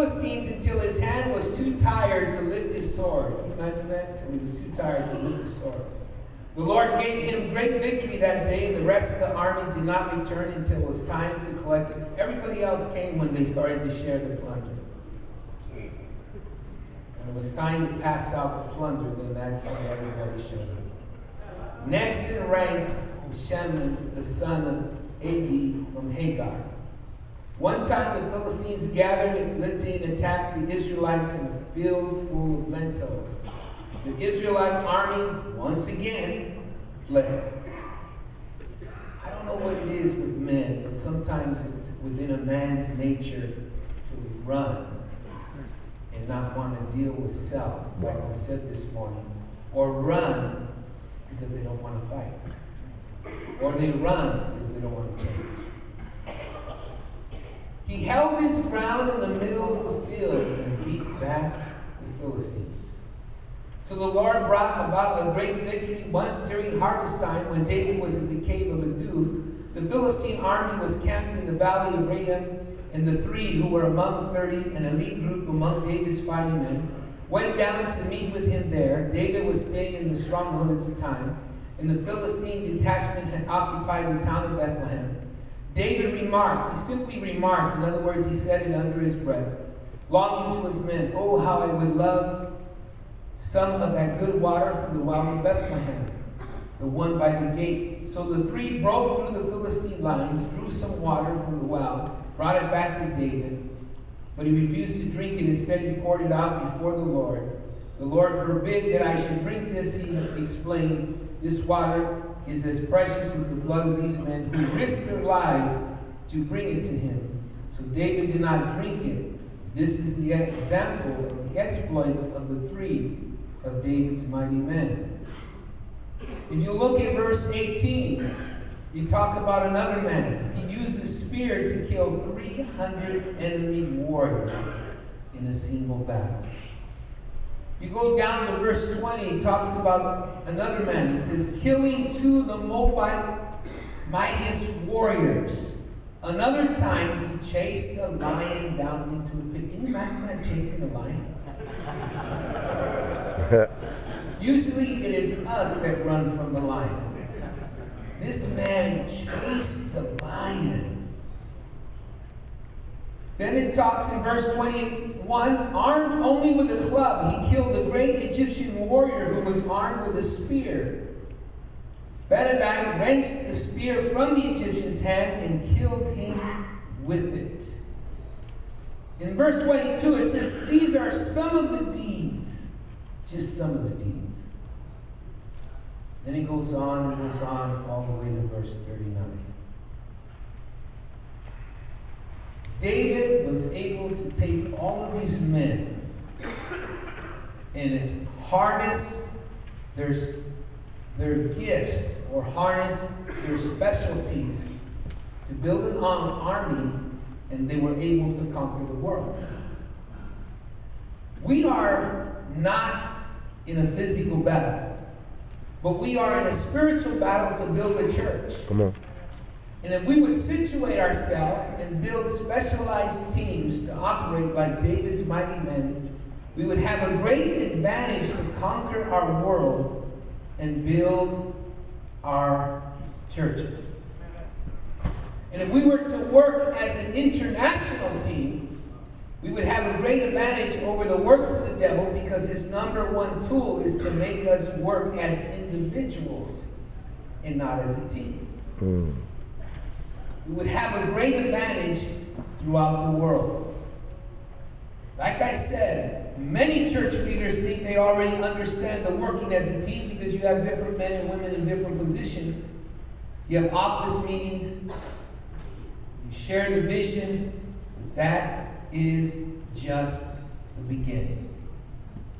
Philistines until his hand was too tired to lift his sword. Can you imagine that? Until he was too tired to lift his sword. The Lord gave him great victory that day, and the rest of the army did not return until it was time to collect it. Everybody else came when they started to share the plunder. When it was time to pass out the plunder, then that's when everybody showed up. Next in rank was Shemman, the son of Agi from Hagar. One time the Philistines gathered at Litty and attacked the Israelites in a field full of lentils. The Israelite army, once again, fled. I don't know what it is with men, but sometimes it's within a man's nature to run and not want to deal with self, like was said this morning, or run because they don't want to fight, or they run because they don't want to change. He held his ground in the middle of the field and beat back the Philistines. So the Lord brought about a great victory. Once during harvest time, when David was at the cave of Adullam, the Philistine army was camped in the valley of Rephaim, and the 3 who were among 30, an elite group among David's fighting men, went down to meet with him there. David was staying in the stronghold at the time, and the Philistine detachment had occupied the town of Bethlehem. David remarked, he simply remarked, in other words, he said it under his breath, longing to his men, "Oh, how I would love some of that good water from the well of Bethlehem, the one by the gate." So the 3 broke through the Philistine lines, drew some water from the well, brought it back to David, but he refused to drink it. Instead, he poured it out before the Lord. "The Lord forbid that I should drink this," he explained. "This water is as precious as the blood of these men who risked their lives to bring it to him." So David did not drink it. This is the example of the exploits of the 3 of David's mighty men. If you look at verse 18, you talk about another man. He used a spear to kill 300 enemy warriors in a single battle. You go down to verse 20, it talks about another man. He says, killing 2 of the Moabite mightiest warriors. Another time, he chased a lion down into a pit. Can you imagine that, chasing a lion? Usually, it is us that run from the lion. This man chased the lion. Then it talks in verse 21, armed only with a club, he killed the great Egyptian warrior who was armed with a spear. Benadiah wrenched the spear from the Egyptian's hand and killed him with it. In verse 22, it says, these are some of the deeds, just some of the deeds. Then he goes on and goes on all the way to verse 39. David was able to take all of these men and harness their gifts or harness their specialties to build an army, and they were able to conquer the world. We are not in a physical battle, but we are in a spiritual battle to build a church. Come on. And if we would situate ourselves and build specialized teams to operate like David's mighty men, we would have a great advantage to conquer our world and build our churches. And if we were to work as an international team, we would have a great advantage over the works of the devil, because his number one tool is to make us work as individuals and not as a team. We would have a great advantage throughout the world. Like I said, many church leaders think they already understand the working as a team because you have different men and women in different positions. You have office meetings. You share the vision. That is just the beginning.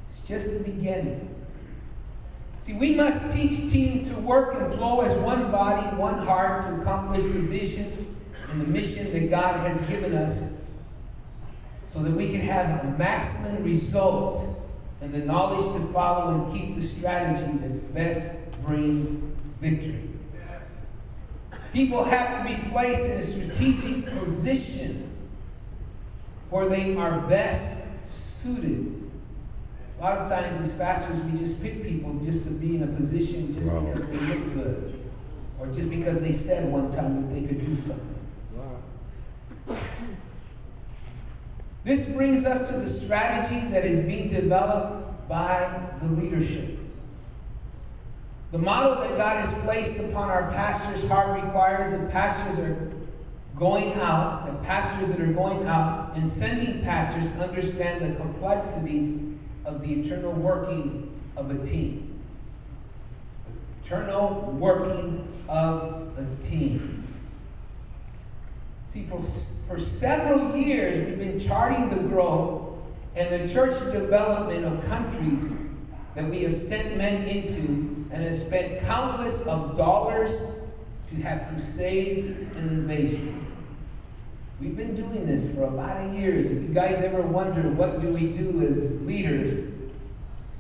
It's just the beginning. See, we must teach team to work and flow as one body, one heart to accomplish the vision and the mission that God has given us, so that we can have a maximum result and the knowledge to follow and keep the strategy that best brings victory. People have to be placed in a strategic position where they are best suited. A lot of times as pastors, we just pick people just to be in a position just because they look good, or just because they said one time that they could do something. This brings us to the strategy that is being developed by the leadership. The model that God has placed upon our pastors' heart requires that pastors that are going out and sending pastors understand the complexity of the eternal working of a team. The eternal working of a team. See, for several years, we've been charting the growth and the church development of countries that we have sent men into, and have spent countless of dollars to have crusades and invasions. We've been doing this for a lot of years. If you guys ever wonder what do we do as leaders,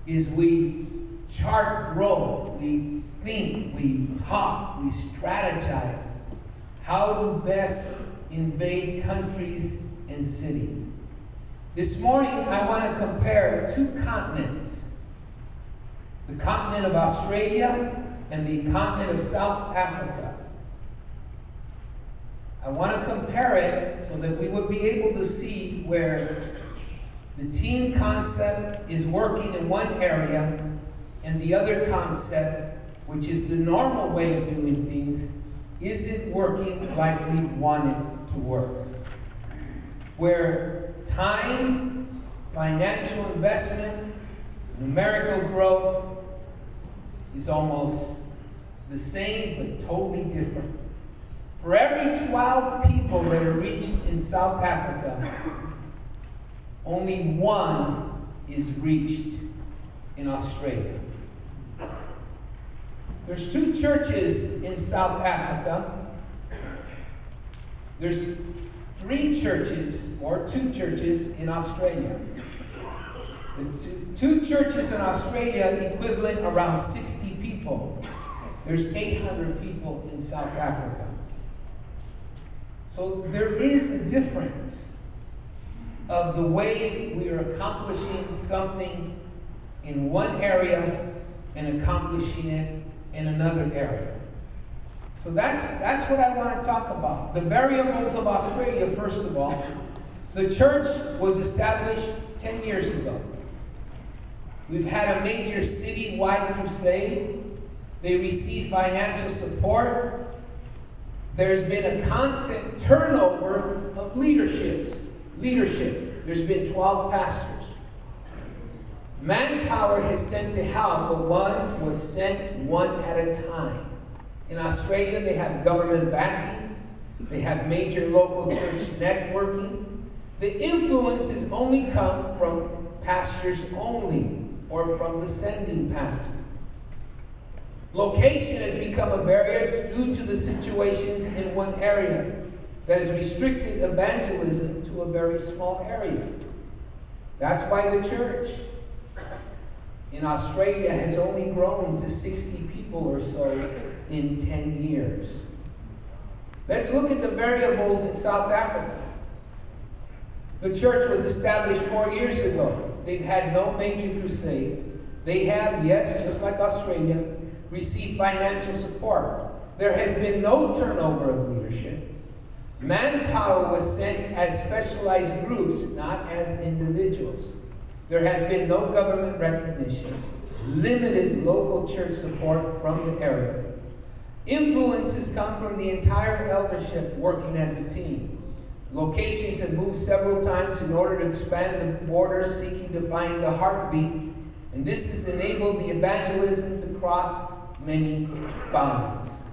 is we chart growth, we think, we talk, we strategize how to best invade countries and cities. This morning, I want to compare two continents. The continent of Australia and the continent of South Africa. I want to compare it so that we would be able to see where the team concept is working in one area and the other concept, which is the normal way of doing things, isn't working like we want it to work. Where time, financial investment, numerical growth is almost the same but totally different. For every 12 people that are reached in South Africa, only one is reached in Australia. There's 2 churches in South Africa. There's 3 churches or 2 churches in Australia. The 2 churches in Australia equivalent around 60 people. There's 800 people in South Africa. So there is a difference of the way we are accomplishing something in one area and accomplishing it in another area. So that's what I want to talk about. The variables of Australia, first of all. The church was established 10 years ago. We've had a major city-wide crusade. They receive financial support. There's been a constant turnover of leadership. There's been 12 pastors. Manpower has sent to help, but one was sent one at a time. In Australia, they have government backing. They have major local church networking. The influences only come from pastors only, or from the sending pastor. Location has become a barrier due to the situations in one area that has restricted evangelism to a very small area. That's why the church in Australia has only grown to 60 people or so in 10 years. Let's look at the variables in South Africa. The church was established 4 years ago. They've had no major crusades. They have, yes, just like Australia, received financial support. There has been no turnover of leadership. Manpower was sent as specialized groups, not as individuals. There has been no government recognition, limited local church support from the area. Influences come from the entire eldership working as a team. Locations have moved several times in order to expand the borders, seeking to find the heartbeat, and this has enabled the evangelism to cross many boundaries.